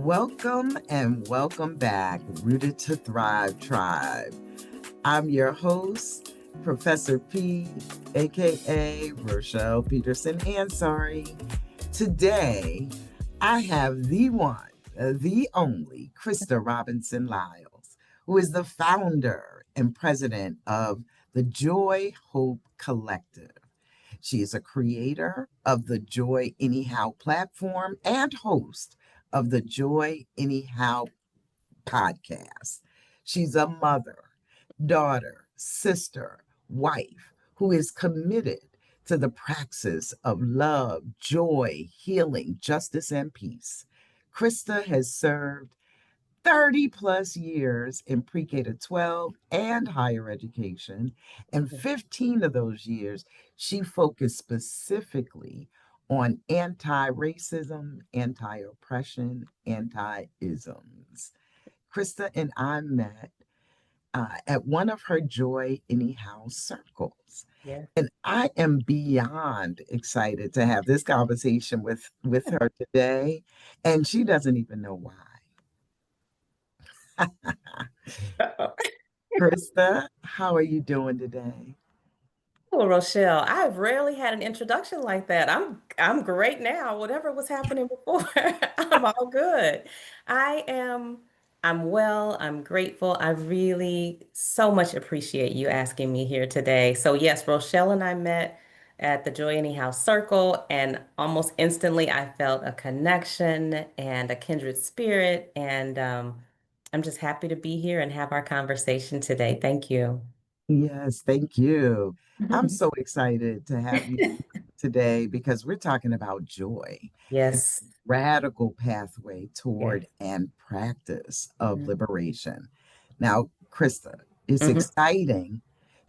Welcome and welcome back, Rooted to Thrive Tribe. I'm your host, Professor P, aka Rochelle Peterson-Ansari. Today, I have the one, the only Krista Robinson-Lyles, who is the founder and president of the Joy Hope Collective. She is a creator of the Joy Anyhow platform and host of the Joy Anyhow podcast. She's a mother, daughter, sister, wife who is committed to the praxis of love, joy, healing, justice, and peace. Krista has served 30 plus years in pre K to 12 and higher education. And 15 of those years, she focused specifically on anti racism, anti oppression, anti isms. Krista and I met at one of her Joy Anyhow circles. Yeah. And I am beyond excited to have this conversation with her today. And she doesn't even know why. Krista, how are you doing today? Well, Rochelle, I've rarely had an introduction like that. I'm great now. Whatever was happening before, I'm all good. I am I'm well, I'm grateful. I really so much appreciate you asking me here today. So yes, Rochelle and I met at the Joy Anyhow Circle, and almost instantly I felt a connection and a kindred spirit. And I'm just happy to be here and have our conversation today. Thank you. Yes, thank you. I'm so excited to have you today because we're talking about joy and Yes. radical pathway Yes. toward and practice of Mhm. liberation. Now, Krista, it's Mhm. exciting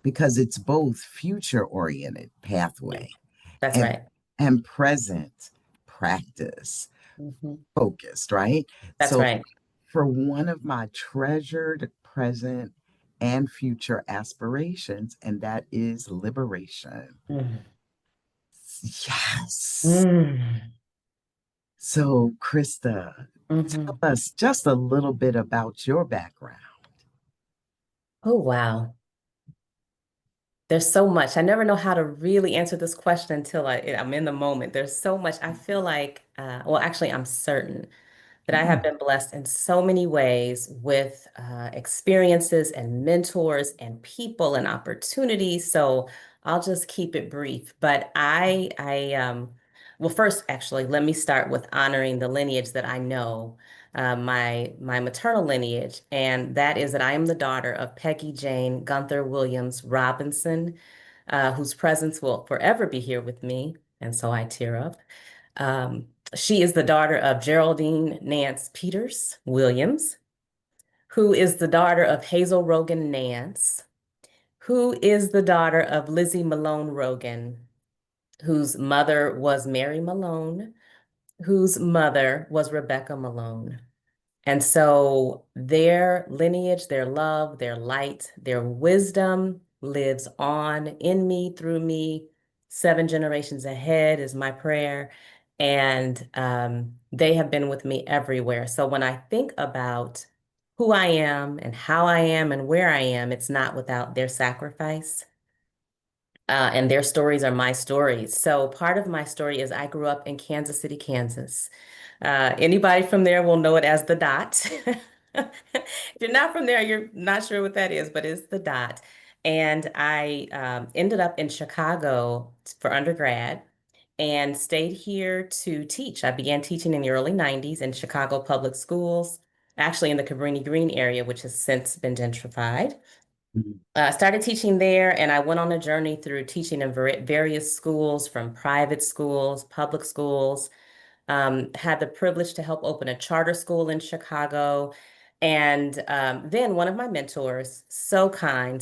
because it's both future oriented Yeah, pathway that's and right. present practice Mhm. focused, right? That's So right. for one of my treasured present and future aspirations, and that is liberation. Mhm. Yes. Mm. So, Krista, tell Mhm. us just a little bit about your background. Oh, wow. There's so much. I never know how to really answer this question until I'm in the moment. There's so much. I feel like, well, actually, I'm certain that I have Mm, been blessed in so many ways with experiences and mentors and people and opportunities. So I'll just keep it brief. But well, first, actually, let me start with honoring the lineage that I know, my maternal lineage, and that is that I am the daughter of Peggy Jane Gunther Williams Robinson, whose presence will forever be here with me. And so I tear up. Um, she is the daughter of Geraldine Nance Peters Williams, who is the daughter of Hazel Rogan Nance, who is the daughter of Lizzie Malone Rogan, whose mother was Mary Malone, whose mother was Rebecca Malone. And so their lineage, their love, their light, their wisdom lives on in me, through me. 7 generations ahead is my prayer. And they have been with me everywhere. So when I think about who I am and how I am and where I am, it's not without their sacrifice. And their stories are my stories. So part of my story is I grew up in Kansas City, Kansas. Anybody from there will know it as the dot. If you're not from there, you're not sure what that is, but it's the dot. And I ended up in Chicago for undergrad and stayed here to teach. I began teaching in the early 90s in Chicago public schools, actually in the Cabrini Green area, which has since been gentrified. mm, I started teaching there, and I went on a journey through teaching in various schools, from private schools, public schools. Had the privilege to help open a charter school in Chicago. And then one of my mentors, so kind,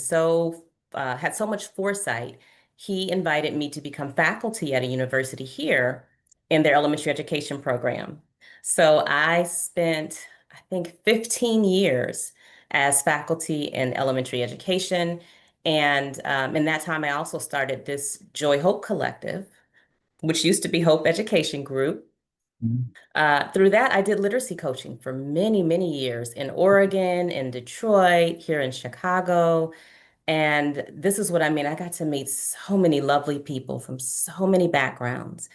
had so much foresight, he invited me to become faculty at a university here in their elementary education program. So I spent, I think, 15 years as faculty in elementary education. And in that time, I also started this Joy Hope Collective, which used to be Hope Education Group. Mm, Through that, I did literacy coaching for many, many years in Oregon, in Detroit, here in Chicago. And this is what I mean. I got to meet so many lovely people from so many backgrounds.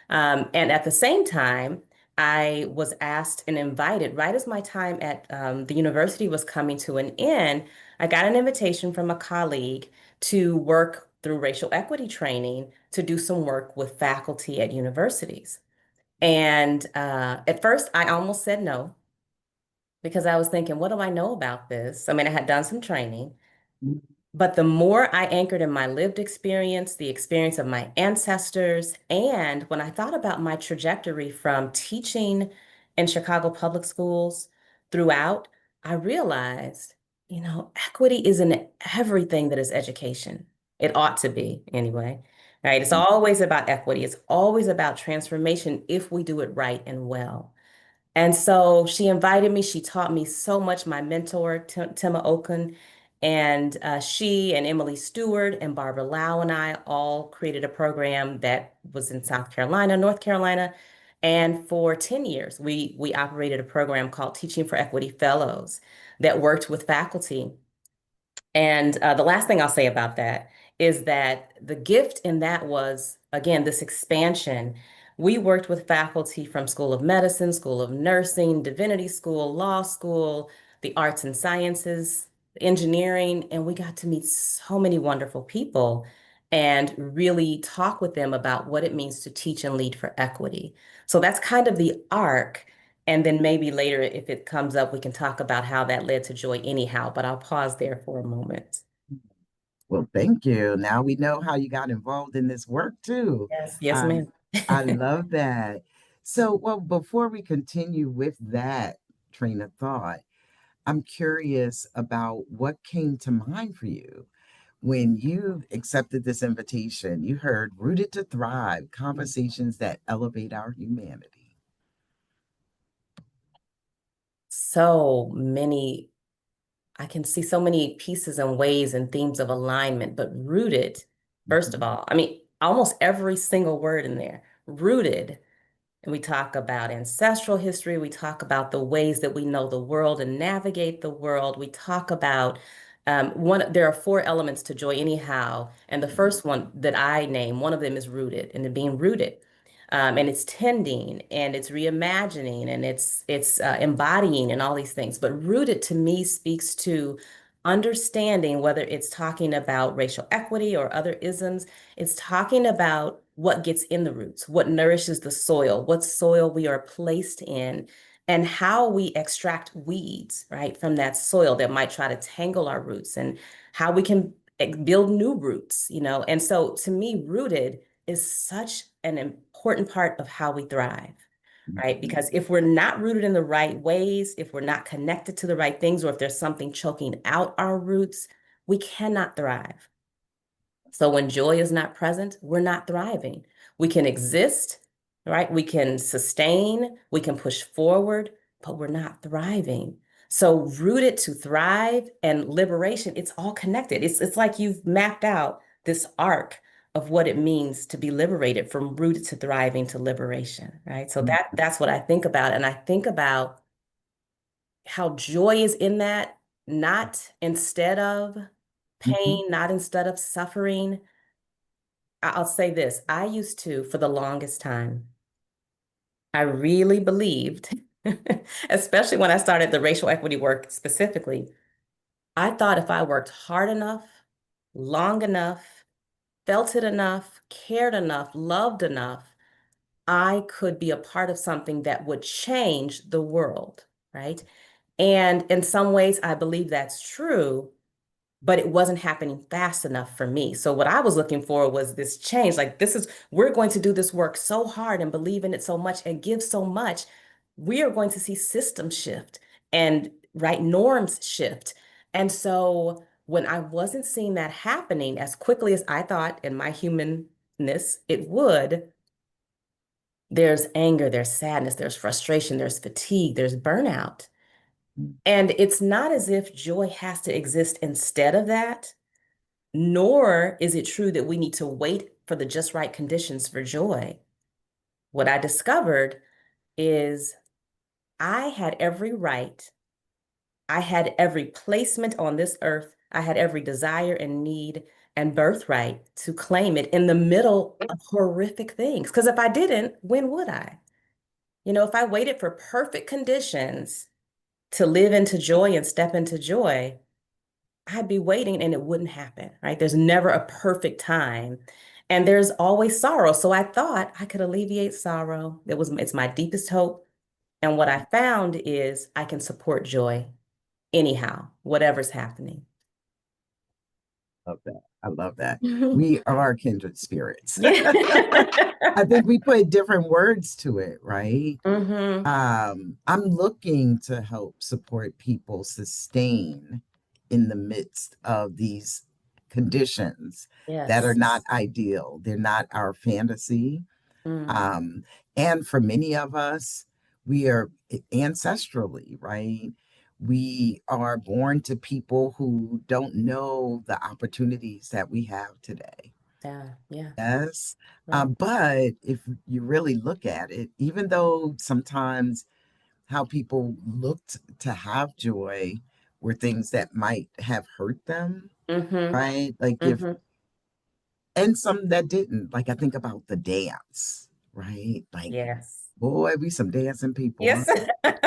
And at the same time, I was asked and invited, right as my time at the university was coming to an end, I got an invitation from a colleague to work through racial equity training to do some work with faculty at universities. And at first, I almost said no because I was thinking, what do I know about this? I mean, I had done some training. mm, But the more I anchored in my lived experience, the experience of my ancestors, and when I thought about my trajectory from teaching in Chicago public schools throughout, I realized, equity is in everything that is education. It ought to be anyway, right? It's mm, always about equity. It's always about transformation if we do it right and well. And so she invited me. She taught me so much. My mentor, Tima Okun, and she and Emily Stewart and Barbara Lau and I all created a program that was in South Carolina, North Carolina. And for 10 years, we operated a program called Teaching for Equity Fellows that worked with faculty and the last thing I'll say about that is that the gift in that was, again, this expansion. We worked with faculty from School of Medicine, School of Nursing, Divinity School, Law School, the Arts and Sciences, engineering, and we got to meet so many wonderful people and really talk with them about what it means to teach and lead for equity. So that's kind of the arc. And then maybe later, if it comes up, we can talk about how that led to joy anyhow, but I'll pause there for a moment. mm. Well, thank you. Now we know how you got involved in this work too. Yes, yes, I ma'am. I love that. So, well, before we continue with that train of thought, I'm curious about what came to mind for you when you accepted this invitation. You heard Rooted to Thrive, conversations that elevate our humanity. So many, I can see so many pieces and ways and themes of alignment, but rooted, first of Mhm, all, I mean, almost every single word in there, rooted. And we talk about ancestral history. We talk about the ways that we know the world and navigate the world. We talk about there are four elements to joy, anyhow. And the first one that I name, one of them is rooted, and it being rooted. And it's tending and it's reimagining and it's embodying and all these things. But rooted to me speaks to understanding whether it's talking about racial equity or other isms. It's talking about what gets in the roots, what nourishes the soil, what soil we are placed in, and how we extract weeds, right, from that soil that might try to tangle our roots, and how we can build new roots, And so to me, rooted is such an important part of how we thrive. Right? mhm, Because if we're not rooted in the right ways, if we're not connected to the right things, or if there's something choking out our roots, we cannot thrive. So when joy is not present, we're not thriving. We can exist, right? We can sustain, we can push forward, but we're not thriving. So rooted to thrive and liberation, it's all connected. It's like you've mapped out this arc of what it means to be liberated from rooted to thriving to liberation, right? So mhm, that's what I think about. And I think about how joy is in that, not instead of mhm, pain, not instead of suffering. I'll say this. I used to, for the longest time, I really believed, especially when I started the racial equity work specifically, I thought if I worked hard enough, long enough, felt it enough, cared enough, loved enough, I could be a part of something that would change the world, right? And in some ways, I believe that's true, but it wasn't happening fast enough for me. So what I was looking for was this change. Like we're going to do this work so hard and believe in it so much and give so much. We are going to see systems shift and right norms shift. And so when I wasn't seeing that happening as quickly as I thought in my humanness it would, there's anger, there's sadness, there's frustration, there's fatigue, there's burnout. And it's not as if joy has to exist instead of that. Nor is it true that we need to wait for the just right conditions for joy. What I discovered is I had every right, I had every placement on this earth, I had every desire and need and birthright to claim it in the middle of horrific things. Because if I didn't, when would I? If I waited for perfect conditions to live into joy and step into joy, I'd be waiting and it wouldn't happen, right? There's never a perfect time. And there's always sorrow. So I thought I could alleviate sorrow. It's my deepest hope. And what I found is I can support joy anyhow, whatever's happening. Love that. I love that. Yeah. We are kindred spirits. I think we put different words to it, right? Hmm. I'm looking to help support people sustain in the midst of these conditions that are Yes. not ideal. They're not our fantasy. Mm. Um, and for many of us, we are ancestrally, right? We are born to people who don't know the opportunities that we have today. Yeah. Yeah. Yes. Right. But if you really look at it, even though sometimes how people looked to have joy were things that might have hurt them, Hmm. right? Like if, Hmm. and some that didn't. Like I think about the dance, right? Like, Yes. boy, we some dancing people, huh? Yes.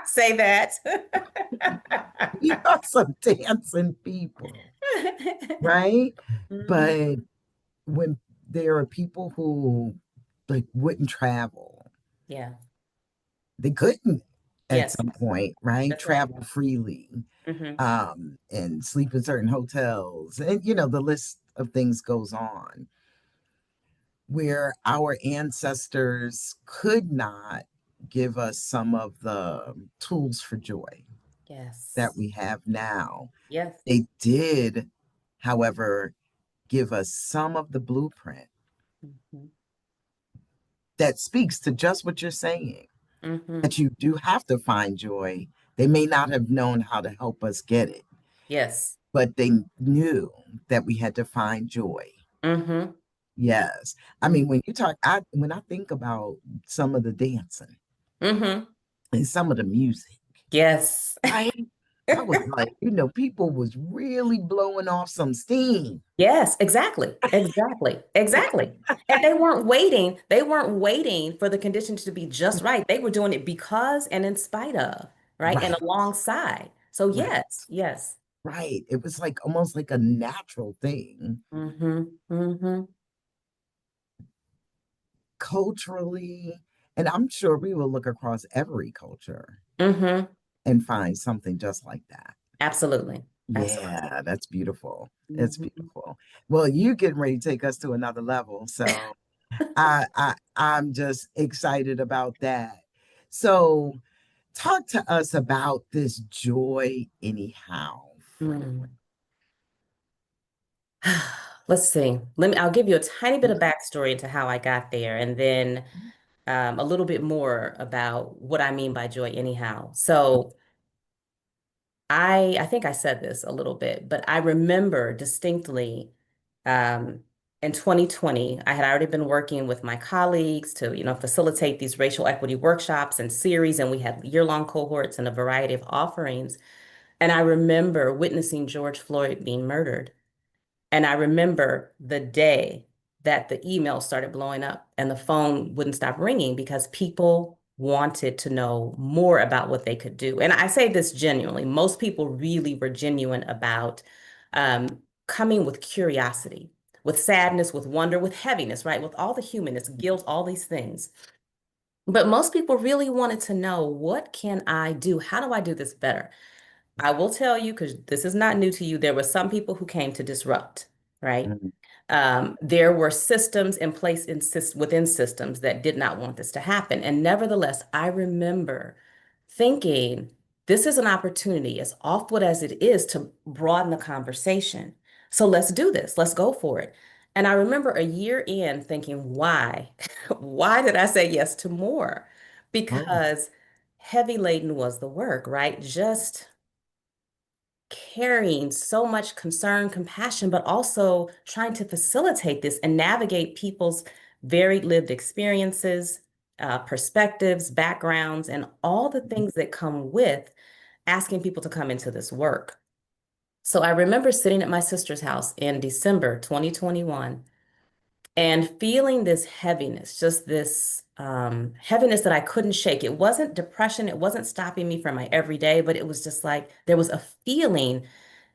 Say that. We are some dancing people, right? Hmm. But when there are people who like wouldn't travel, Yeah. they couldn't at Yes. some point, right? That's right. Travel freely, Hmm. and sleep in certain hotels. And, the list of things goes on where our ancestors could not give us some of the tools for joy that Yes. we have now. Yes. They did, however, give us some of the blueprint Hmm. that speaks to just what you're saying, Hmm. that you do have to find joy. They may not have known how to help us get it, Yes. but they knew that we had to find joy. Hmm. Yes. I Hmm. mean, when I think about some of the dancing Hmm. and some of the music, Yes. right? I was like, people was really blowing off some steam. Yes, exactly. Exactly. Exactly. And they weren't waiting for the conditions to be just right. They were doing it because and in spite of, right? And Right, alongside. So right, yes, yes. right. It was like almost like a natural thing Hmm. Hmm. culturally. And I'm sure we will look across every culture Hmm. and find something just like that. Absolutely. Absolutely. Yeah, that's beautiful. It's Hmm. beautiful. Well, you getting ready to take us to another level. So I'm just excited about that. So talk to us about this joy anyhow Mm. framework. Let's see. I'll give you a tiny bit of backstory into how I got there, and then a little bit more about what I mean by joy anyhow. So I think I said this a little bit, but I remember distinctly um, in 2020, I had already been working with my colleagues to, facilitate these racial equity workshops and series, and we had year-long cohorts and a variety of offerings. And I remember witnessing George Floyd being murdered. And I remember the day that the email started blowing up and the phone wouldn't stop ringing because people wanted to know more about what they could do. And I say this genuinely. Most people really were genuine about coming with curiosity, with sadness, with wonder, with heaviness, right? With all the humanness, guilt, all these things. But most people really wanted to know, what can I do? How do I do this better? I will tell you, because this is not new to you, there were some people who came to disrupt, right? Mhm. There were systems in place within systems that did not want this to happen. And nevertheless, I remember thinking, this is an opportunity, as awful as it is, to broaden the conversation. So let's do this. Let's go for it. And I remember a year in thinking, why? Why did I say yes to more? Oh, Because heavy laden was the work, right? Just carrying so much concern, compassion, but also trying to facilitate this and navigate people's varied lived experiences, perspectives, backgrounds, and all the things that come with asking people to come into this work. So I remember sitting at my sister's house in December 2021 and feeling this heaviness, just this heaviness that I couldn't shake. It wasn't depression, it wasn't stopping me from my everyday, but it was just like there was a feeling,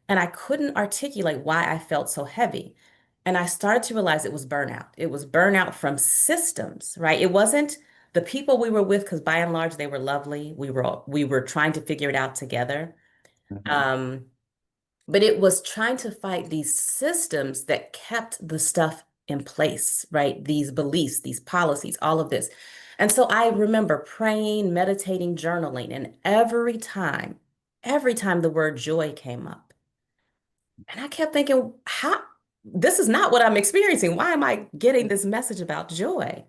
and I couldn't articulate why I felt so heavy. And I started to realize it was burnout. It was burnout from systems, right? It wasn't the people we were with, because by and large they were lovely. We were trying to figure it out together. Mhm. Um, but it was trying to fight these systems that kept the stuff in place, right? These beliefs, these policies, all of this. And so I remember praying, meditating, journaling, and every time the word joy came up, and I kept thinking, how, this is not what I'm experiencing. Why am I getting this message about joy?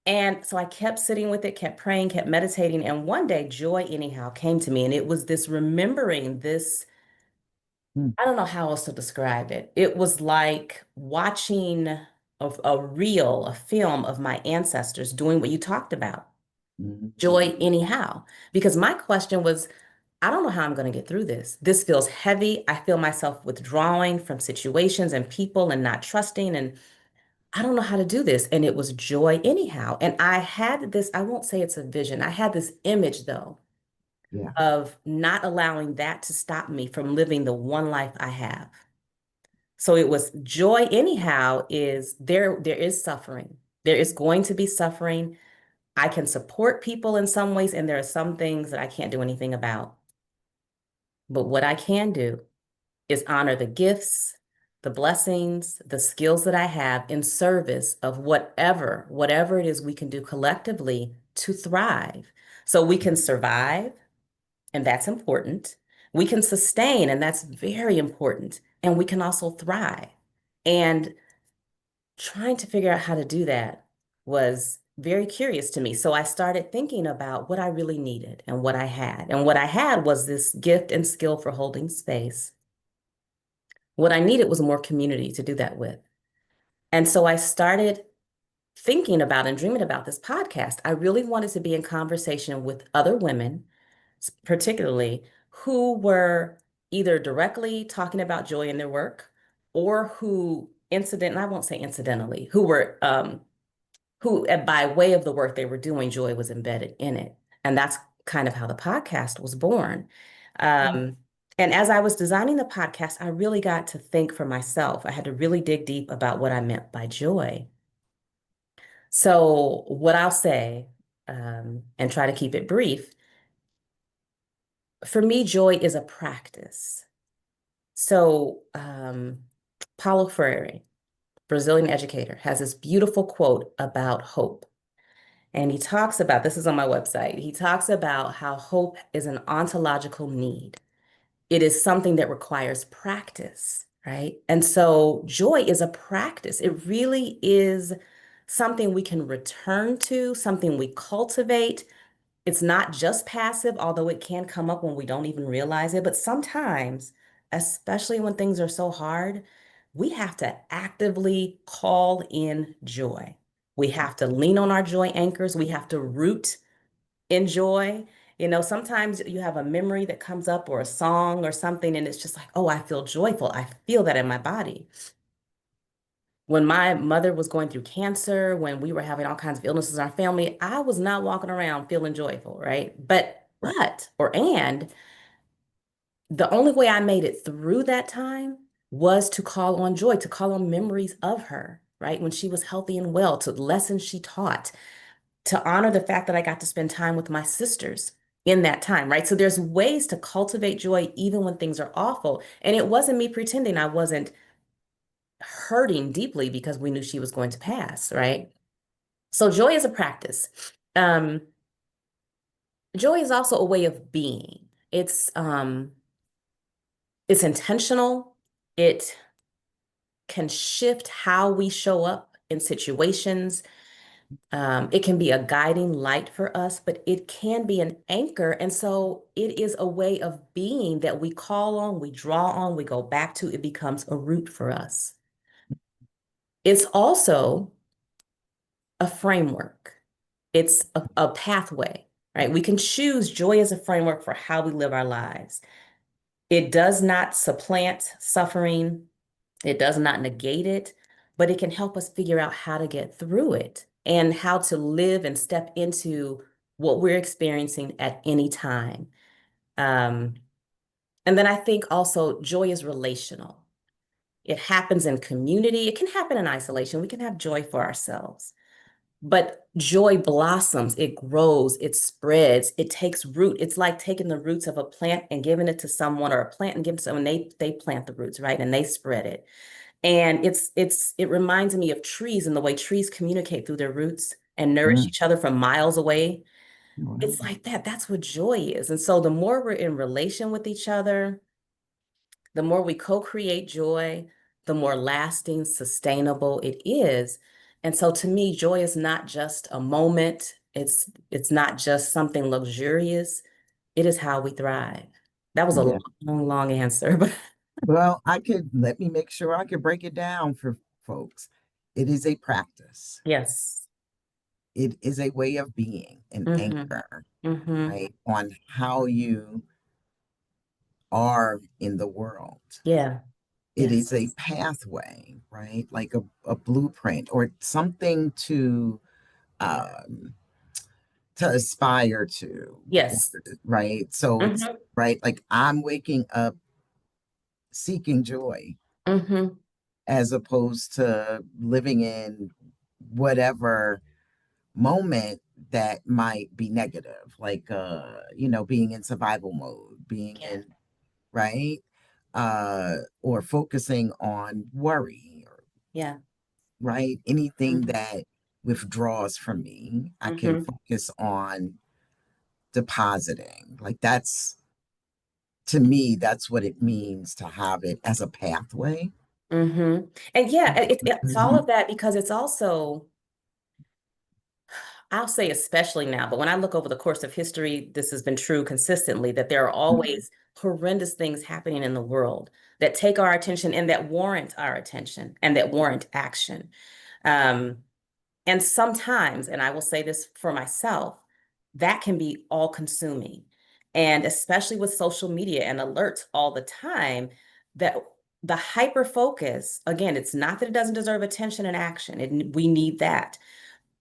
And so I kept sitting with it, kept praying, kept meditating. And one day, joy, anyhow, came to me. And it was this remembering this. Mhm. I don't know how else to describe it. It was like watching a reel, a film of my ancestors doing what you talked about. Mhm. Joy, anyhow. Because my question was, I don't know how I'm going to get through this. This feels heavy. I feel myself withdrawing from situations and people and not trusting. And I don't know how to do this. And it was joy, anyhow. And I had this, I won't say it's a vision. I had this image, though, Yeah. of not allowing that to stop me from living the one life I have. So it was joy anyhow is there is suffering. There is going to be suffering. I can support people in some ways, and there are some things that I can't do anything about. But what I can do is honor the gifts, the blessings, the skills that I have in service of whatever it is we can do collectively to thrive. So we can survive, and that's important. We can sustain, and that's very important. And we can also thrive. And trying to figure out how to do that was very curious to me. So I started thinking about what I really needed and what I had. And what I had was this gift and skill for holding space. What I needed was more community to do that with. And so I started thinking about and dreaming about this podcast. I really wanted to be in conversation with other women, particularly who were either directly talking about joy in their work or who I won't say incidentally, who by way of the work they were doing, joy was embedded in it. And that's kind of how the podcast was born. Um, and as I was designing the podcast, I really got to think for myself. I had to really dig deep about what I meant by joy. So, what I'll say, and try to keep it brief, for me, joy is a practice. So, Paulo Freire, Brazilian educator, has this beautiful quote about hope. And he talks about, this is on my website, he talks about how hope is an ontological need. It is something that requires practice, right? And so joy is a practice. It really is something we can return to, something we cultivate. It's not just passive, although it can come up when we don't even realize it. But sometimes, especially when things are so hard, we have to actively call in joy. We have to lean on our joy anchors. We have to root in joy. You know, sometimes you have a memory that comes up or a song or something, and it's just like, oh, I feel joyful. I feel that in my body. When my mother was going through cancer, when we were having all kinds of illnesses in our family, I was not walking around feeling joyful, right? And the only way I made it through that time was to call on joy, to call on memories of her, right? When she was healthy and well, to lessons she taught, to honor the fact that I got to spend time with my sisters in that time, right? So there's ways to cultivate joy even when things are awful. And it wasn't me pretending I wasn't hurting deeply because we knew she was going to pass, right? So joy is a practice. Um, Joy is also a way of being. It's intentional. It can shift how we show up in situations. It can be a guiding light for us, but it can be an anchor. And so it is a way of being that we call on, we draw on, we go back to. It becomes a root for us. It's also a framework. It's a pathway, right? We can choose joy as a framework for how we live our lives. It does not supplant suffering. It does not negate it, but it can help us figure out how to get through it and how to live and step into what we're experiencing at any time. Um, and then I think also joy is relational. It happens in community. It can happen in isolation. We can have joy for ourselves. But joy blossoms, it grows, it spreads, it takes root. It's like taking the roots of a plant and giving it to someone, or a plant and giving it to someone. They plant the roots, right? And they spread it. And it reminds me of trees and the way trees communicate through their roots and nourish Mm. each other from miles away. It's Wow. like that. That's what joy is. And so the more we're in relation with each other, the more we co-create joy, the more lasting, sustainable it is. And so to me, joy is not just a moment. It's not just something luxurious. It is how we thrive. That was a Yeah. long, long answer, but Well, let me make sure I can break it down for folks. It is a practice. yes. It is a way of being, an Mm-hmm. anchor, Mm-hmm. right, on how you are in the world. Yeah. It Yes. is a pathway, right? Like a blueprint or something um, to aspire to, Yes. right? So it's Mm-hmm. right, like I'm waking up seeking joy Mm-hmm. as opposed to living in whatever moment that might be negative, like being in survival mode, being Yeah. in right, or focusing on worry, or Yeah. right, anything Mm-hmm. that withdraws from me, I can Mm-hmm. focus on depositing. Like that's to me, that's what it means to have it as a pathway. Mm-hmm. And yeah, it's all Mhm. of that because it's also, I'll say especially now, but when I look over the course of history, this has been true consistently that there are always horrendous things happening in the world that take our attention and that warrant our attention and that warrant action. Um, and sometimes, and I will say this for myself, that can be all consuming. And especially with social media and alerts all the time, that the hyper focus, again, it's not that it doesn't deserve attention and action. We need that.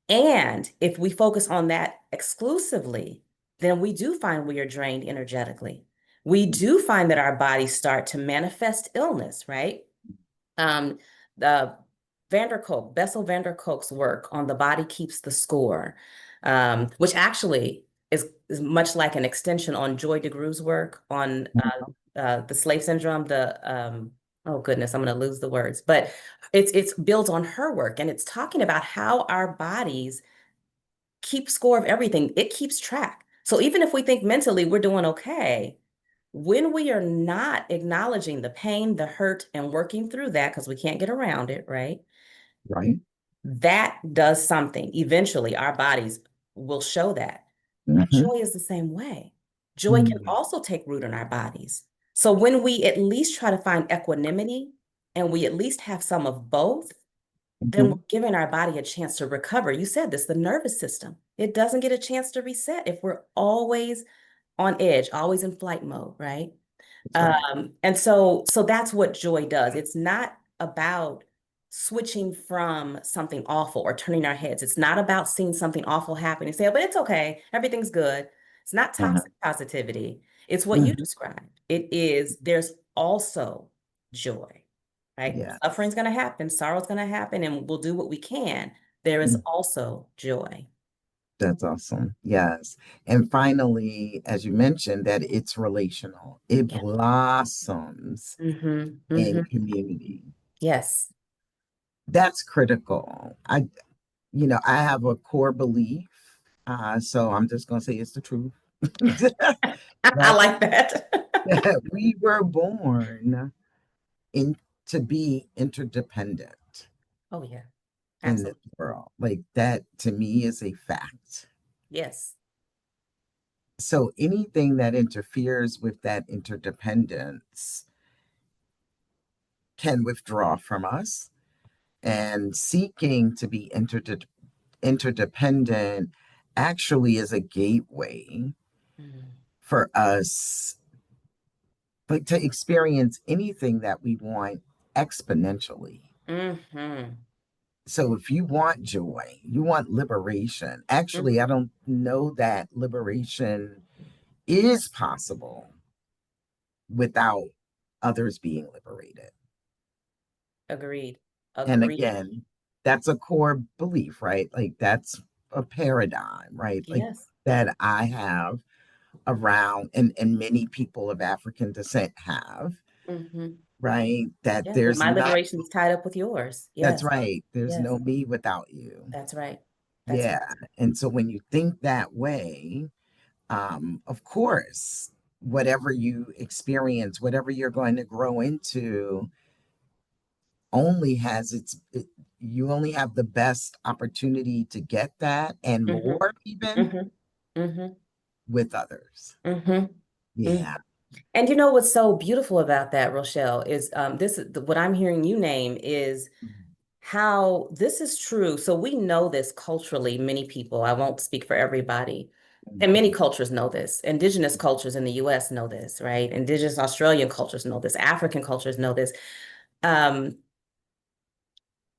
And if we focus on that exclusively, then we do find we are drained energetically. We do find that our bodies start to manifest illness, right? Um, the Bessel van der Kolk's work on the body keeps the score, which actually is much like an extension on Joy DeGruy's work on the slave syndrome. Oh goodness, I'm going to lose the words, but it's built on her work, and it's talking about how our bodies keep score of everything. It keeps track. So even if we think mentally we're doing okay, when we are not acknowledging the pain, the hurt, and working through that, because we can't get around it, right? Right. That does something. Eventually, our bodies will show that. And Hmm. joy is the same way. Joy can also take root in our bodies. So when we at least try to find equanimity and we at least have some of both, then we're Hmm. giving our body a chance to recover. You said this, the nervous system. It doesn't get a chance to reset if we're always on edge, always in flight mode, right? That's right. And so that's what joy does. It's not about switching from something awful or turning our heads. It's not about seeing something awful happen and say, oh, but it's okay, everything's good. It's not Uh-huh. toxic positivity. It's what you Hmm. described. There's also joy, right? Yeah. Suffering's going to happen, sorrow's going to happen, and we'll do what we can. There is Mm. also joy. That's awesome. Yes. And finally, as you mentioned, that it's relational. It Yeah. blossoms Mm-hmm. in Mm-hmm. community. Yes. That's critical. I have a core belief. So I'm just gonna say it's the truth. I That like that. we were born in to be interdependent Oh, yeah. in this Absolutely. world. Like that to me is a fact. Yes. So anything that interferes with that interdependence can withdraw from us. And seeking to be interdependent actually is a gateway Mm. for us, like, to experience anything that we want exponentially. Mm-hmm. So if you want joy, you want liberation. Mm. Actually, I don't know that liberation is possible without others being liberated. Agreed. And Agreed. again, that's a core belief, right? Like that's a paradigm, right? Like Yes. that I have around, and many people of African descent have, Mm-hmm. right? That Yeah, that there's my not, liberation is tied up with yours. that's Yes. right. There's Yes. no me without you. That's right. That's Yeah. right. And so when you think that way, of course, whatever you experience, whatever you're going to grow into, only has you only have the best opportunity to get that and Mm-hmm. more even Mm-hmm. Mm-hmm. with others. Mm-hmm. Mm. Yeah. And you know what's so beautiful about that, Rochelle, is this is what I'm hearing you name is how this is true. So we know this culturally, many people, I won't speak for everybody, and many Mhm. cultures know this. Indigenous cultures in the US know this, right? Indigenous Australian cultures know this. African cultures know this. Um,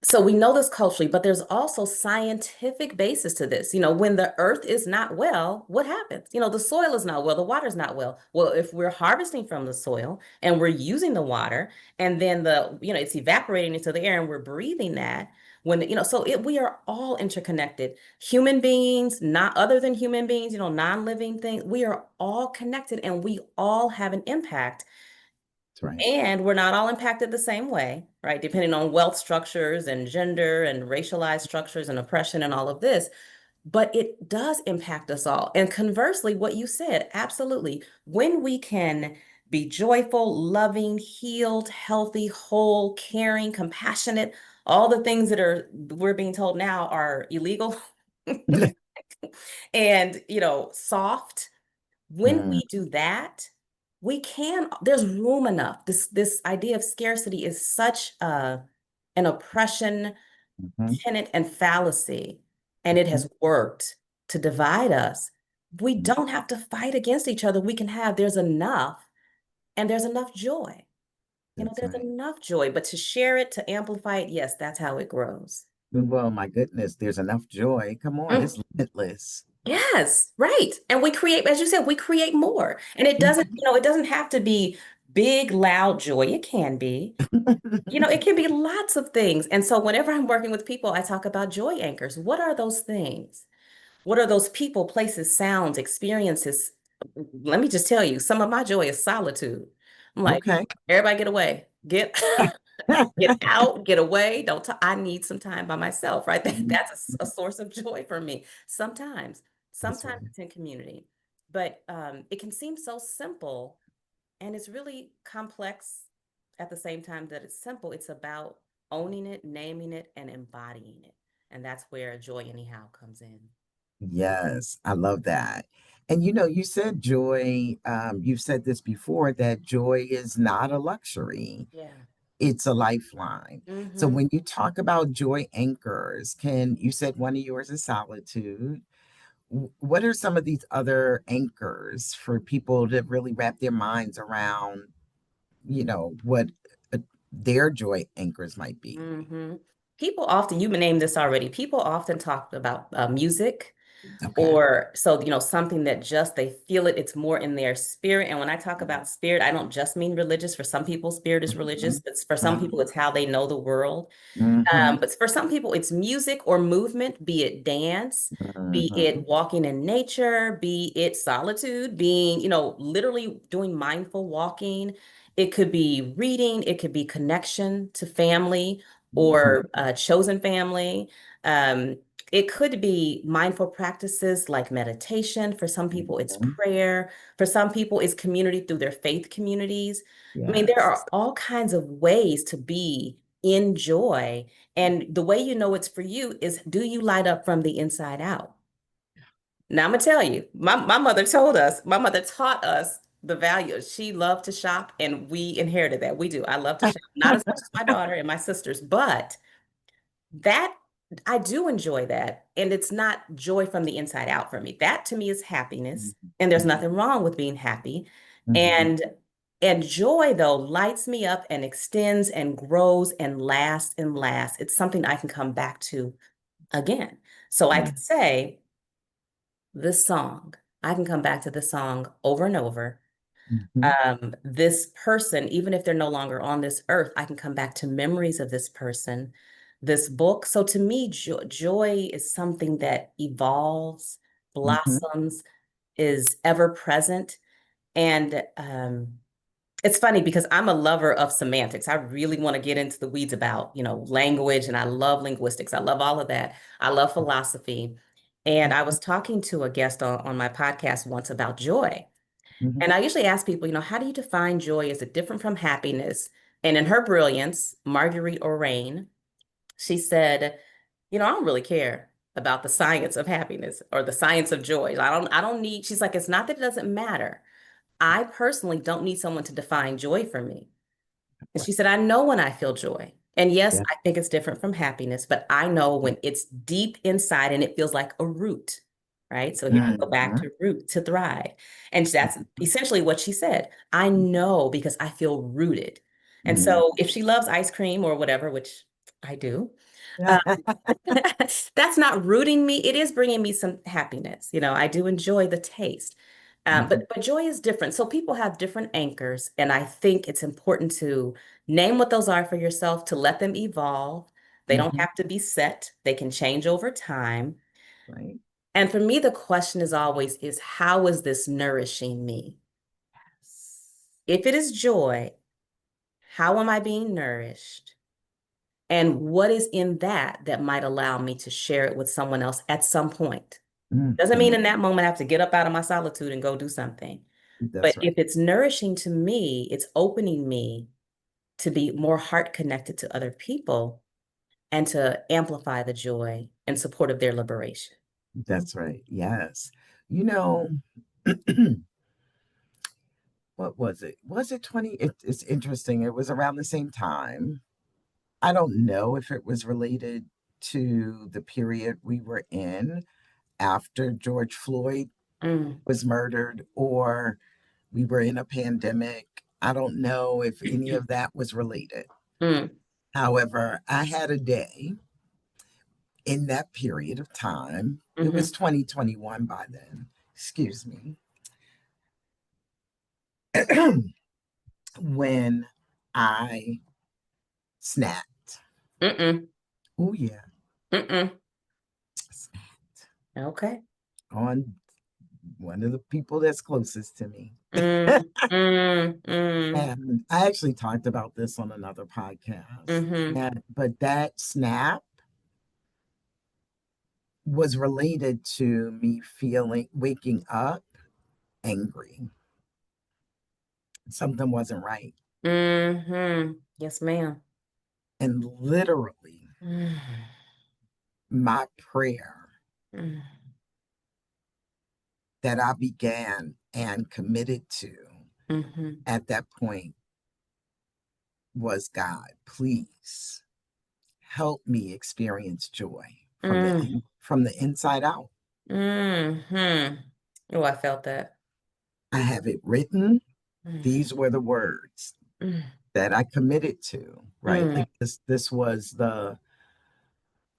so we know this culturally, but there's also scientific basis to this. When the earth is not well, what happens? The soil is not well, the water's not well. Well, if we're harvesting from the soil and we're using the water, and then it's evaporating into the air and we're breathing that, we are all interconnected. Human beings, not other than human beings, non-living things, we are all connected and we all have an impact. That's right. And we're not all impacted the same way, right? Depending on wealth structures and gender and racialized structures and oppression and all of this. But it does impact us all. And conversely, what you said, absolutely. When we can be joyful, loving, healed, healthy, whole, caring, compassionate, all the things that we're being told now are illegal and, soft, when Mm, we do that, there's room enough. This idea of scarcity is such an oppression mhm, tenet and fallacy, and it mhm, has worked to divide us. We mhm. don't have to fight against each other. There's enough, and there's enough joy. That's There's right. enough joy, but to share it, to amplify it, yes, that's how it grows. Well, my goodness, there's enough joy. Come on, it's limitless. Yes, right. And we create, as you said, we create more. And Mhm. it doesn't have to be big, loud joy. It can be. It can be lots of things. And so whenever I'm working with people, I talk about joy anchors. What are those things? What are those people, places, sounds, experiences? Let me just tell you, some of my joy is solitude. I'm like, Okay. everybody get away. Get out, get away. Don't talk. I need some time by myself, right? That's a source of joy for me. Sometimes, That's sometimes right. it's in community, but it can seem so simple, and it's really complex at the same time that it's simple. It's about owning it, naming it, and embodying it, and that's where joy anyhow comes in. Yes, I love that. And you said joy, you've said this before, that joy is not a luxury, Yeah. it's a lifeline. So Mm-hmm. when you talk about joy anchors, you said one of yours is solitude. What are some of these other anchors for people to really wrap their minds around, what uh, their joy anchors might be? Mm-hmm. People often, you named this already, people often talk about music. Okay. Or so, something that just they feel it, it's more in their spirit. And when I talk about spirit, I don't just mean religious. For some people, spirit is religious, but for some people, it's how they know the world. Mm-hmm. But for some people, it's music or movement, be it dance, be Mm-hmm. it walking in nature, be it solitude, being, literally doing mindful walking. It could be reading, it could be connection to family Mm-hmm. or chosen family. Um, it could be mindful practices like meditation. For some people, it's Mm-hmm. prayer. For some people, it's community through their faith communities. I mean, there Yes. are all kinds of ways to be in joy. And the way you know it's for you is, do you light up from the inside out? Now, I'm gonna tell you, my my mother taught us the value. She loved to shop, and we inherited that. We do. I love to shop, not as much as my daughter and my sisters, but that I do enjoy that. And it's not joy from the inside out for me. That to me is happiness. And there's Mm-hmm. nothing wrong with being happy. Mm-hmm. And and joy though lights me up and extends and grows and lasts and lasts. It's something I can come back to again. So I Yeah. can say this song, I can come back to this song over and over. Mm-hmm. This person, even if they're no longer on this earth, I can come back to memories of this person, this book. So to me, joy is something that evolves, Mm-hmm. blossoms, is ever present. And it's funny because I'm a lover of semantics. I really want to get into the weeds about, language, and I love linguistics. I love all of that. I love philosophy. And I was talking to a guest on my podcast once about joy. Mm-hmm. And I usually ask people, how do you define joy? Is it different from happiness? And in her brilliance, Marguerite Orain, she said, I don't really care about the science of happiness or the science of joy. I don't need, she's like, it's not that it doesn't matter. I personally don't need someone to define joy for me. And she said, I know when I feel joy. And yes, Yeah. I think it's different from happiness, but I know when it's deep inside and it feels like a root, right? So here we go back Mm-hmm. to root to thrive. And that's essentially what she said. I know because I feel rooted. And Mm-hmm. so if she loves ice cream or whatever, which I do, uh, that's not rooting me. It is bringing me some happiness. I do enjoy the taste. Mm-hmm. But joy is different. So people have different anchors, and I think it's important to name what those are for yourself, to let them evolve. They don't Mm-hmm. have to be set. They can change over time. Right. And for me, the question is always is how is this nourishing me? If it is joy, how am I being nourished? And what is in that might allow me to share it with someone else at some point? Doesn't Mm-hmm. mean in that moment I have to get up out of my solitude and go do something. But That's right. if it's nourishing to me, it's opening me to be more heart connected to other people and to amplify the joy in support of their liberation. That's right. Yes. You know, what was it? Was it 20? It's interesting. It was around the same time. I don't know if it was related to the period we were in after George Floyd Mm, was murdered, or we were in a pandemic. I don't know if any of that was related. mm, However, I had a day in that period of time. It was mm-hmm, 2021 by then, excuse me, when I snapped. mm-mm, Oh, yeah, mm-mm. snapped Okay. on one of the people that's closest to me. Mm, mm, mm, And I actually talked about this on another podcast. mm-hmm. But that snap was related to me feeling, waking up angry. Something wasn't right. Mm-hmm. Yes, ma'am. And literally, Mm, my prayer mm, that I began and committed to mm-hmm. at that point was, God, please help me experience joy Mm, from the inside out. mm-hmm. Oh, I felt that. I have it written. Mm, These were the words mm, that I committed to, right? mm, Like this was the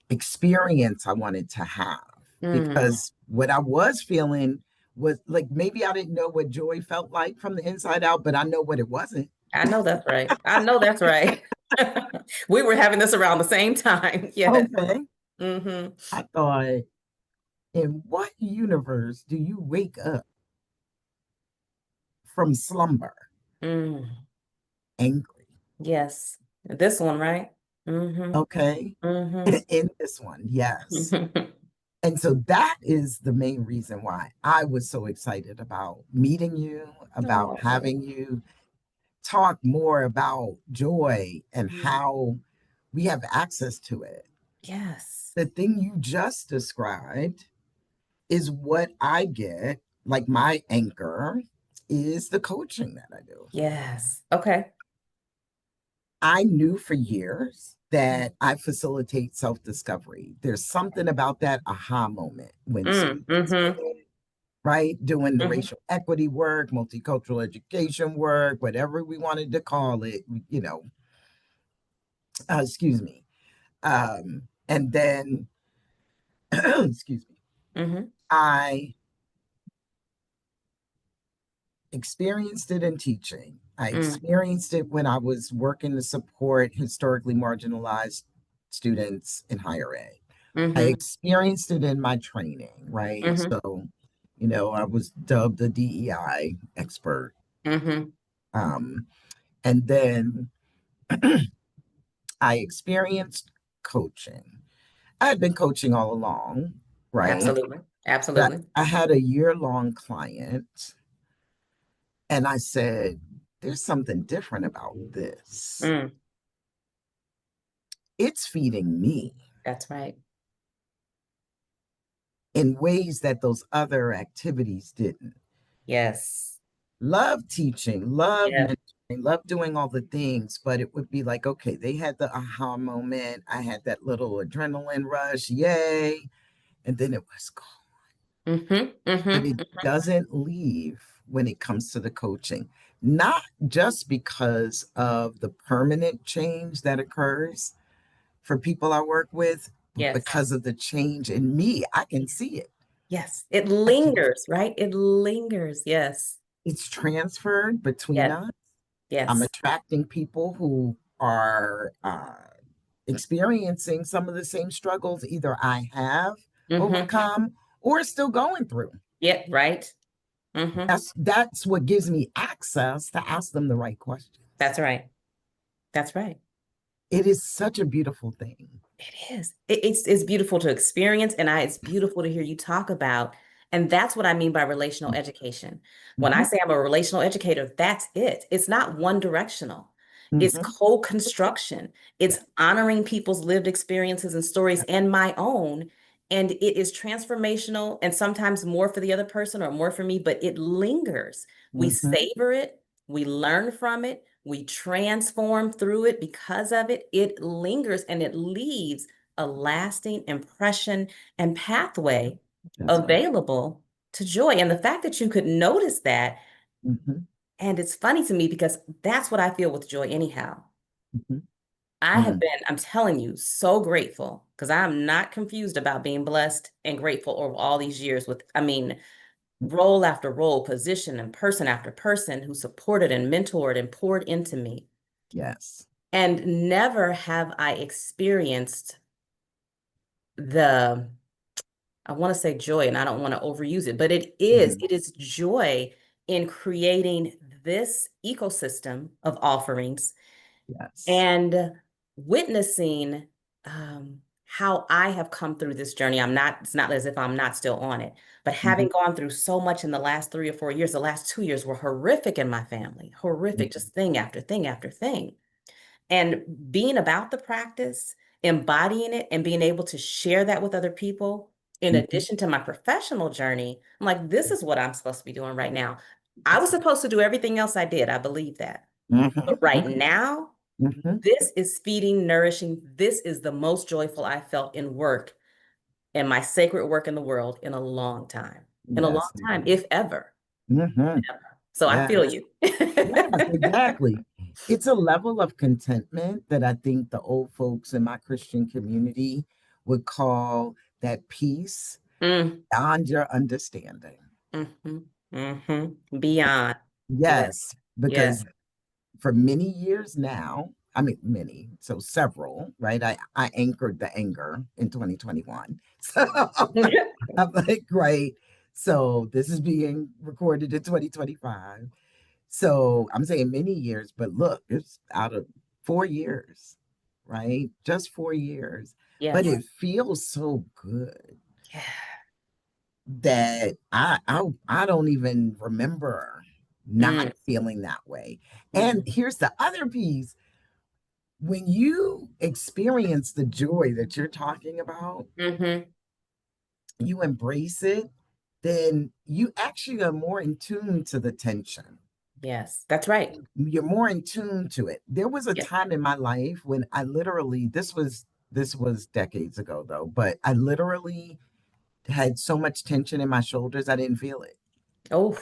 experience I wanted to have, mm. because what I was feeling was like, maybe I didn't know what joy felt like from the inside out, but I know what it wasn't. I know that's right. I know that's right. We were having this around the same time. Yes. Okay. Mm-hmm. I thought, in what universe do you wake up from slumber Mm. angry? Yes. This one, right? Mm-hmm. Okay. Mm-hmm. In this one, yes. And so that is the main reason why I was so excited about meeting you, about Oh, having you talk more about joy and mm. how we have access to it. Yes. The thing you just described is what I get, like my anchor is the coaching that I do. Yes. Okay. I knew for years that I facilitate self-discovery. There's something about that aha moment when students get Mm-hmm. in, right, doing the Mm-hmm. racial equity work, multicultural education work, whatever we wanted to call it, excuse me. And then, excuse me, Mm-hmm. I experienced it in teaching. I experienced it when I was working to support historically marginalized students in higher ed. I Mm-hmm. experienced it in my training, right? Mm-hmm. So, I was dubbed a DEI expert. Mm-hmm. Um, and then I experienced coaching. I had been coaching all along, right? Absolutely. But Absolutely. I had a year-long client, and I said, there's something different about this. Mm, It's feeding me that's right. in ways that those other activities didn't. Yes. Love teaching, love Yeah. mentoring, love doing all the things, but it would be like, okay, they had the aha moment. I had that little adrenaline rush, yay. And then it was gone. Mm-hmm. But Mm-hmm. it doesn't leave when it comes to the coaching, not just because of the permanent change that occurs for people I work with, but Yes. because of the change in me. I can see it. Yes. It I can, lingers, right? It lingers. Yes. it's transferred between Yes. us. I'm Yes. attracting people who are experiencing some of the same struggles either I have Mm-hmm. overcome or still going through. Yeah. Right. Mm-hmm. That's what gives me access to ask them the right questions. That's right. That's right. It is such a beautiful thing. It is. It's beautiful to experience, and it's beautiful to hear you talk about. And that's what I mean by relational education. When I Mhm, say I'm a relational educator, that's it. It's not one directional. It's mhm. co-construction. It's Yeah, honoring people's lived experiences and stories yeah. and my own. And it is transformational and sometimes more for the other person or more for me, but it lingers. We Mhm, savor it, we learn from it, we transform through it because of it. It lingers and it leaves a lasting impression and pathway that's right. available to joy. And the fact that you could notice that, Mhm, and it's funny to me because that's what I feel with joy anyhow. mhm, I have mm. been, I'm telling you, so grateful because I'm not confused about being blessed and grateful over all these years with, I mean, role after role, position and person after person who supported and mentored and poured into me. Yes. And never have I experienced the, I want to say joy, and I don't want to overuse it, but Mhm, it is joy in creating this ecosystem of offerings yes. and witnessing how I have come through this journey. It's not as if I'm not still on it, but Mhm, having gone through so much in the last 3 or 4 years, the last 2 years were horrific in my family, horrific, mhm, just thing after thing after thing. And being about the practice, embodying it, and being able to share that with other people, in mhm. addition to my professional journey, I'm like, this is what I'm supposed to be doing right now. I was That's supposed to do everything else I did. I believe that. But mhm, right mhm, now, mhm. this is feeding, nourishing. This is the most joyful I felt in work and my sacred work in the world in a long time. In a long Yes, time, indeed. if ever. Mhm. So I feel Yes. you. Yes, exactly. It's a level of contentment that I think the old folks in my Christian community would call that peace Mm, beyond your understanding. mhm, mhm. Beyond. Yes, Yes, yes. because for many years now, I mean, many, so several, right? I anchored the anger in 2021. So I'm like, right. So this is being recorded in 2025. So I'm saying many years, but look, it's out of 4 years, right? Just 4 years. But Yes. it feels so good Yeah. that I don't even remember not Mm, feeling that way. And mhm, here's the other piece. When you experience the joy that you're talking about, mhm. you embrace it, then you actually are more in tune to the tension. Yes, that's right. You're more in tune to it. There was a Yeah. time in my life when I literally, this was decades ago though, but I literally had so much tension in my shoulders, I didn't feel it. Oh,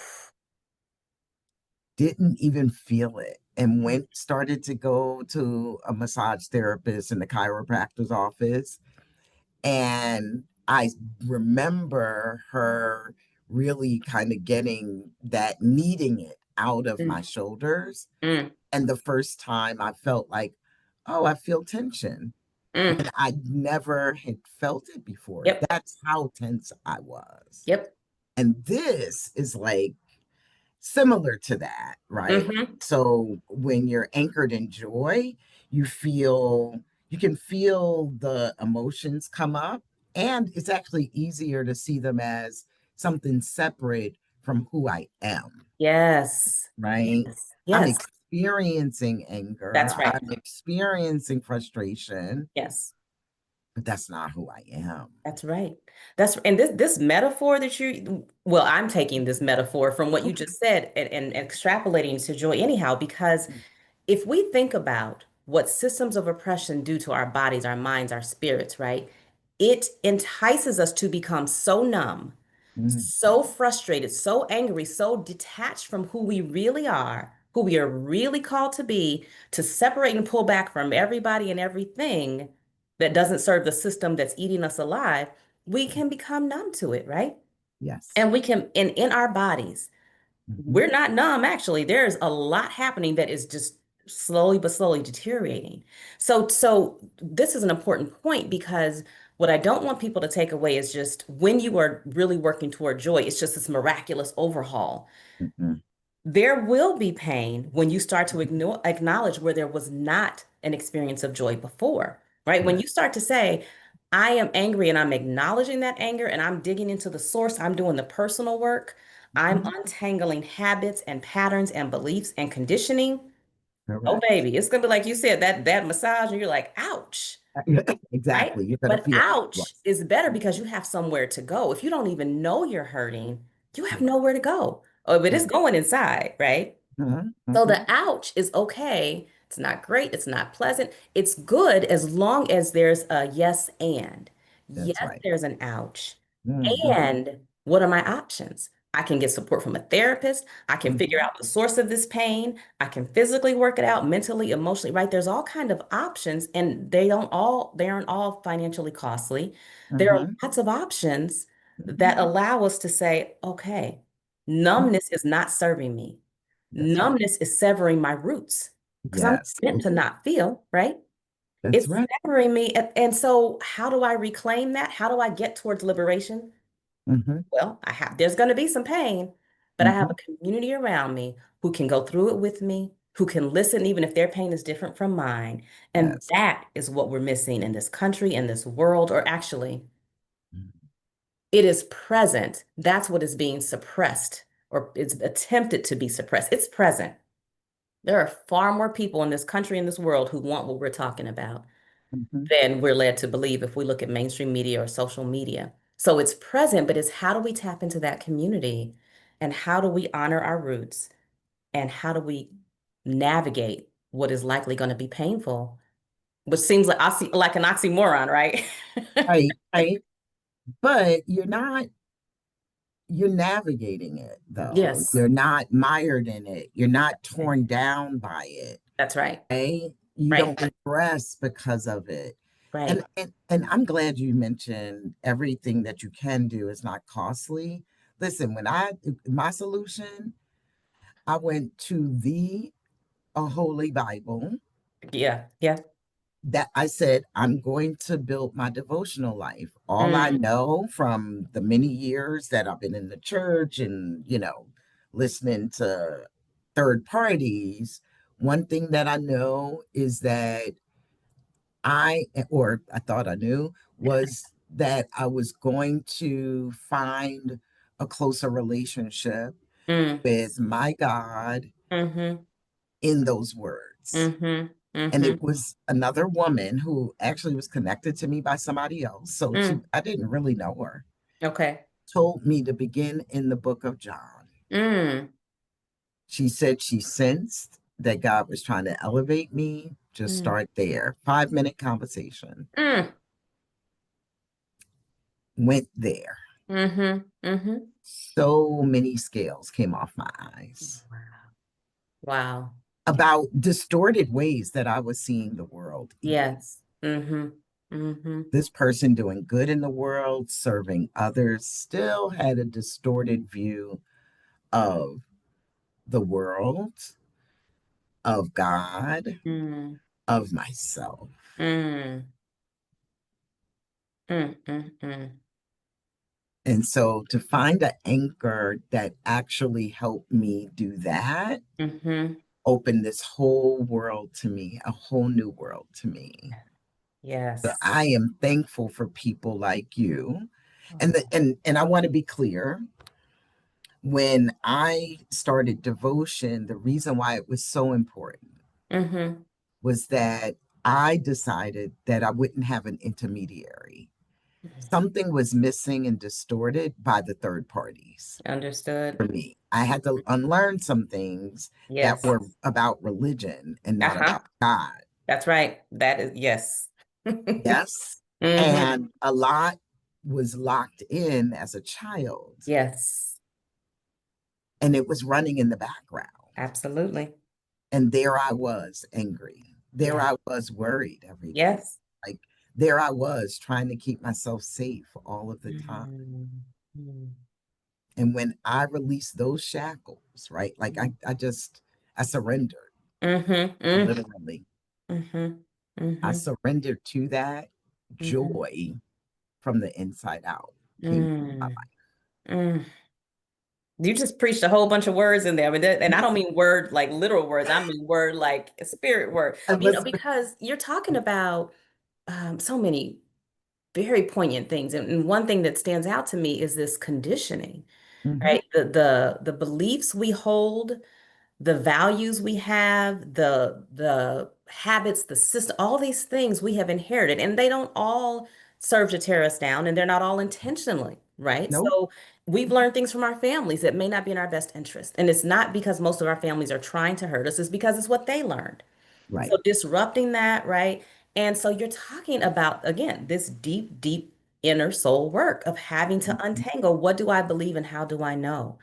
Didn't even feel it. And started to go to a massage therapist in the chiropractor's office. And I remember her really kind of getting that, kneading it out of my mm, shoulders. mm, And the first time I felt like, oh, I feel tension mm. when I never had felt it before. Yep. That's how tense I was. Yep. And this is like similar to that, right? Mm-hmm. So when you're anchored in joy, you feel, you can feel the emotions come up, and it's actually easier to see them as something separate from who I am, Yes. right? Yes. I'm Yes. experiencing anger, That's right. I'm experiencing frustration, Yes. but that's not who I am. That's right. That's and this metaphor that you well, I'm taking this metaphor from what you Okay. just said and extrapolating to joy anyhow, because if we think about what systems of oppression do to our bodies, our minds, our spirits, right? It entices us to become so numb, Mhm. so frustrated, so angry, so detached from who we really are, who we are really called to be, to separate and pull back from everybody and everything that doesn't serve the system that's eating us alive. We can become numb to it, right? Yes. And we can, in our bodies, Mhm. we're not numb, actually. There's a lot happening that is just slowly but slowly deteriorating. So this is an important point, because what I don't want people to take away is just when you are really working toward joy, it's just this miraculous overhaul. Mhm. There will be pain when you start to acknowledge where there was not an experience of joy before, right? When Correct. you start to say, I am angry, and I'm acknowledging that anger and I'm digging into the source, I'm doing the personal work, I'm Mhm. untangling habits and patterns and beliefs and conditioning. Oh, Correct. baby, it's gonna be like you said, that massage, and you're like, ouch, right? Exactly. You're going to But feel ouch yes. is better because you have somewhere to go. If you don't even know you're hurting, you have nowhere to go. Oh, but it's Correct. going inside, right? Mhm. So the Mhm. ouch is okay. It's not great. It's not pleasant. It's good as long as there's a yes and. That's Yes, right. there's an ouch. Mhm. And what are my options? I can get support from a therapist. I can figure Mhm. out the source of this pain. I can physically work it out mentally, emotionally, right? There's all kind of options, and they aren't all financially costly. There are Mhm. lots of options Mhm. that allow us to say, okay, Mhm. numbness is not serving me. That's right. Numbness is severing my roots because I'm not Yes. meant to not feel, right? That's It's right. severing me. And so how do I reclaim that? How do I get towards liberation? Mhm. Well, there's going to be some pain, but I have Mhm. a community around me who can go through it with me, who can listen, even if their pain is different from mine. And Yes. that is what we're missing in this country, in this world, or actually, Mhm. it is present. That's what is being suppressed, or it's attempted to be suppressed. It's present. There are far more people in this country, in this world, who want what we're talking about Mhm. than we're led to believe if we look at mainstream media or social media. So it's present, but it's how do we tap into that community, and how do we honor our roots, and how do we navigate what is likely going to be painful, which seems like like an oxymoron, right? Right. Right. But you're navigating it though. Yes, You're not mired in it. You're not torn down by it. that's right. Right? You Right. don't regress because of it. And, Right. and I'm glad you mentioned everything that you can do is not costly. Listen, when my solution, I went to the a holy Bible Yeah. Yeah. that I said, I'm going to build my devotional life. All I Mm, know from the many years that I've been in the church and, listening to third parties, one thing that I know is that or I thought I knew, was that I was going to find a closer relationship mm, with my God mm-hmm, in those words. mm-hmm, And mm-hmm, it was another woman who actually was connected to me by somebody else. So mm. I didn't really know her, Okay. told me to begin in the book of John. Mm, She said she sensed that God was trying to elevate me. Just Mm, start there. 5 minute conversation. mm, Went there. mm-hmm, mm-hmm. So many scales came off my eyes Wow. Wow. about distorted ways that I was seeing the world in. Yes. Mm-hmm. Mm-hmm. This person doing good in the world, serving others, still had a distorted view of the world, of God, Mm, of myself. mm, mm, mm, mm. And so to find an anchor that actually helped me do that Mm-hmm. opened this whole world to me, a whole new world to me. So Yes. I am thankful for people like you. And Oh. I want to be clear, when I started devotion, the reason why it was so important Mm-hmm. was that I decided that I wouldn't have an intermediary. Something was missing and distorted by the third parties Understood. for me. I had to unlearn some things that Yes. were about religion and not Uh-huh. about God. That's right. That is, yes. Yes. Mm-hmm. And a lot was locked in as a child, Yes. and it was running in the background. Absolutely. And there I was angry. There Yeah. I was worried every day. Yes. Like there I was trying to keep myself safe all of the time. Mm-hmm. And when I released those shackles, right? Like I surrendered, Mm-hmm. literally. Mm-hmm. I Mm-hmm. surrendered to that. Mm-hmm. Joy from the inside out came into my Mm-hmm. life. Mm. You just preached a whole bunch of words in there. I mean, and I don't mean word like literal words. I mean word like a spirit word. It was, Because you're talking about so many very poignant things. And one thing that stands out to me is this conditioning, mhm, right? The beliefs we hold, the values we have, the habits, the system, all these things we have inherited, and they don't all serve to tear us down, and they're not all intentionally, right? nope, So we've learned things from our families that may not be in our best interest. And it's not because most of our families are trying to hurt us, it's because it's what they learned. right. So disrupting that, right? And so you're talking about, again, this deep, deep inner soul work of having to Mhm, untangle what do I believe and how do I know?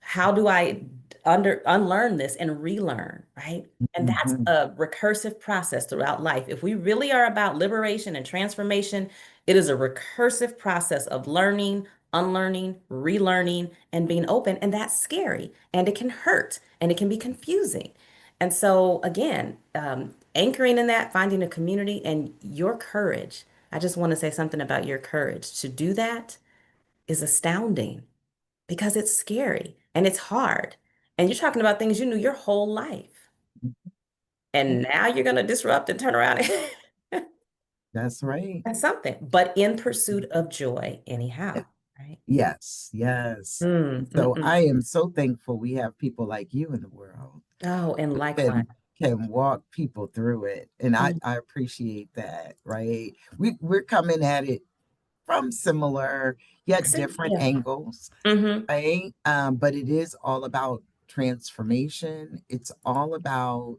How do I unlearn this and relearn, right? And that's mhm, a recursive process throughout life. If we really are about liberation and transformation, it is a recursive process of learning, unlearning, relearning, and being open. And that's scary. And it can hurt and it can be confusing. And so, again, anchoring in that, finding a community and your courage. I just want to say something about your courage. To do that is astounding because it's scary and it's hard. And you're talking about things you knew your whole life. mhm. And now you're going to disrupt and turn around. That's right. That's something, but in pursuit of joy, anyhow, right? Yes, yes. Mm, mm, So mm. I am so thankful we have people like you in the world Oh, and likewise. and can walk people through it. And Mm. I appreciate that, right? We're coming at it from similar yet different Yeah. angles, Hmm. right? But it is all about transformation. It's all about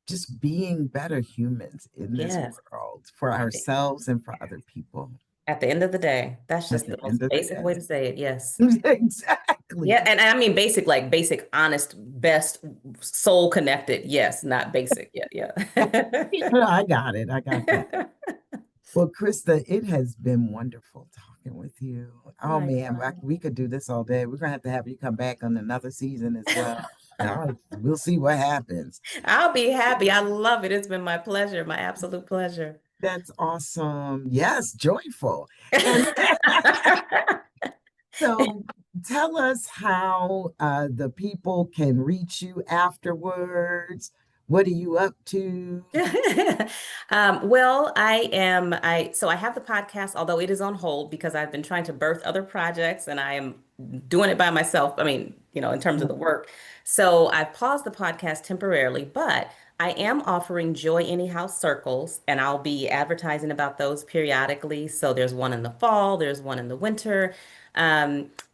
just being better humans in this Yes. world for At the, ourselves and for other people at the end of the day, that's at just the the end most of the basic way day. to say it. Yes. Yeah, Exactly. and I mean basic, like basic, honest, best, soul connected. Yes, not basic. Yeah, yeah. I got it. I got that. Well, Krista, it has been wonderful talking with you. Oh man, Likewise. we could do this all day. We're gonna have to have you come back on another season as well. We'll see what happens. I'll be happy. I love it. It's been my pleasure, my absolute pleasure. That's awesome. Yes, joyful. And so tell us how the people can reach you afterwards. What are you up to? Well, so I have the podcast, although it is on hold because I've been trying to birth other projects and I am doing it by myself. I mean, in terms of the work. So I've paused the podcast temporarily, but I am offering Joy Anyhow circles, and I'll be advertising about those periodically. So there's one in the fall, there's one in the winter.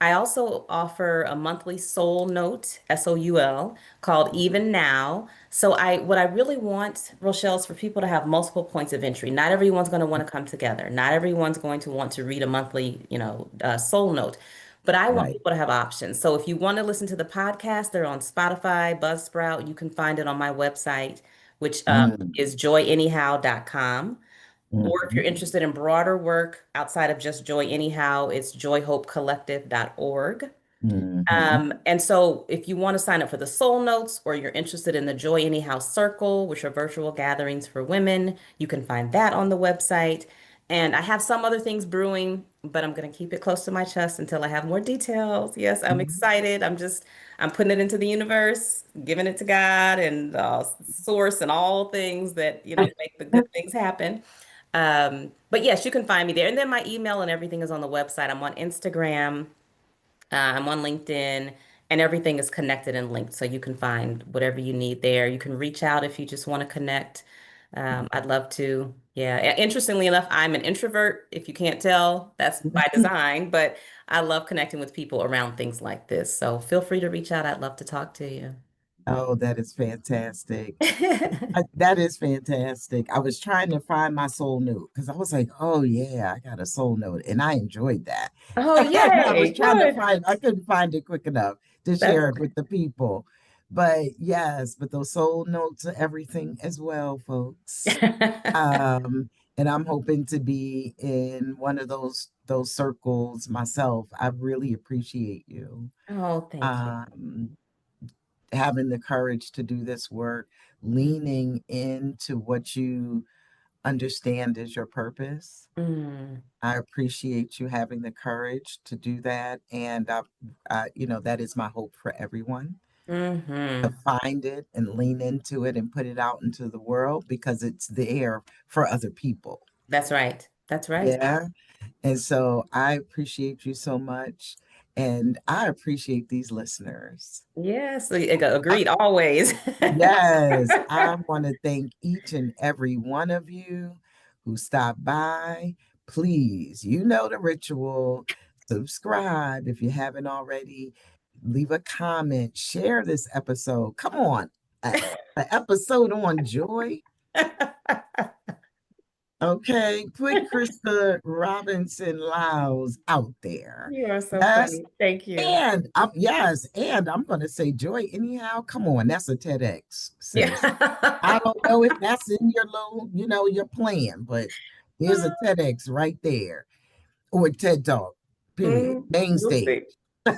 I also offer a monthly soul note, SOUL, called Even Now. So what I really want, Rochelle, is for people to have multiple points of entry. Not everyone's going to want to come together. Not everyone's going to want to read a monthly, soul note. But I want Right. people to have options. So if you want to listen to the podcast, they're on Spotify, Buzzsprout. You can find it on my website, which Mm, is joyanyhow.com. Or if you're mhm, interested in broader work outside of just Joy Anyhow, it's joyhopecollective.org. mhm, And so if you want to sign up for the Soul Notes or you're interested in the Joy Anyhow Circle, which are virtual gatherings for women, you can find that on the website. And I have some other things brewing, but I'm going to keep it close to my chest until I have more details. Yes, I'm mhm. excited. I'm putting it into the universe, giving it to God and source and all things that, make the good things happen. But yes, you can find me there. And then my email and everything is on the website. I'm on Instagram. I'm on LinkedIn, and everything is connected and linked. So you can find whatever you need there. You can reach out if you just want to connect. I'd love to. Yeah. Interestingly enough, I'm an introvert. If you can't tell, that's by design, but I love connecting with people around things like this. So feel free to reach out. I'd love to talk to you. Oh, that is fantastic. That is fantastic. I was trying to find my soul note because I was like, oh, yeah, I got a soul note. And I enjoyed that. Oh, And I was yay. trying to Good. find, I couldn't find it quick enough to That's share it with the people. But yes, but those soul notes are everything as well, folks. okay. And I'm hoping to be in one of those circles myself. I really appreciate you. Oh, thank you. Um, Having the courage to do this work, leaning into what you understand is your purpose. Mm, I appreciate you having the courage to do that. And, that is my hope for everyone to hmm find it and lean into it and put it out into the world because it's there for other people. That's right. That's right. Yeah. And so I appreciate you so much. And I appreciate these listeners. Yes, agreed always. Yes, I want to thank each and every one of you who stopped by. Please, you know the ritual. Subscribe if you haven't already. Leave a comment. Share this episode. Come on, an episode on joy. Okay, put Krista Robinson-Lyles out there. You are so Yes, funny. Thank you. and I'm going to say joy anyhow. Come on, that's a TEDx, sis. I Yeah. don't know if that's in your little, your plan, but there's a TEDx right there or TED Talk, period. Main We'll stage. see.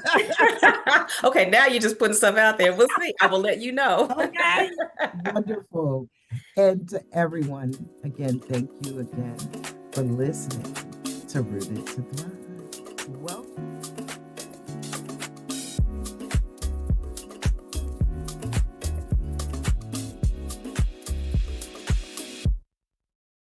Okay, now you're just putting stuff out there. We'll see. I will let you know. Okay. Wonderful. And to everyone, again, thank you again for listening to Rooted to Thrive. Welcome.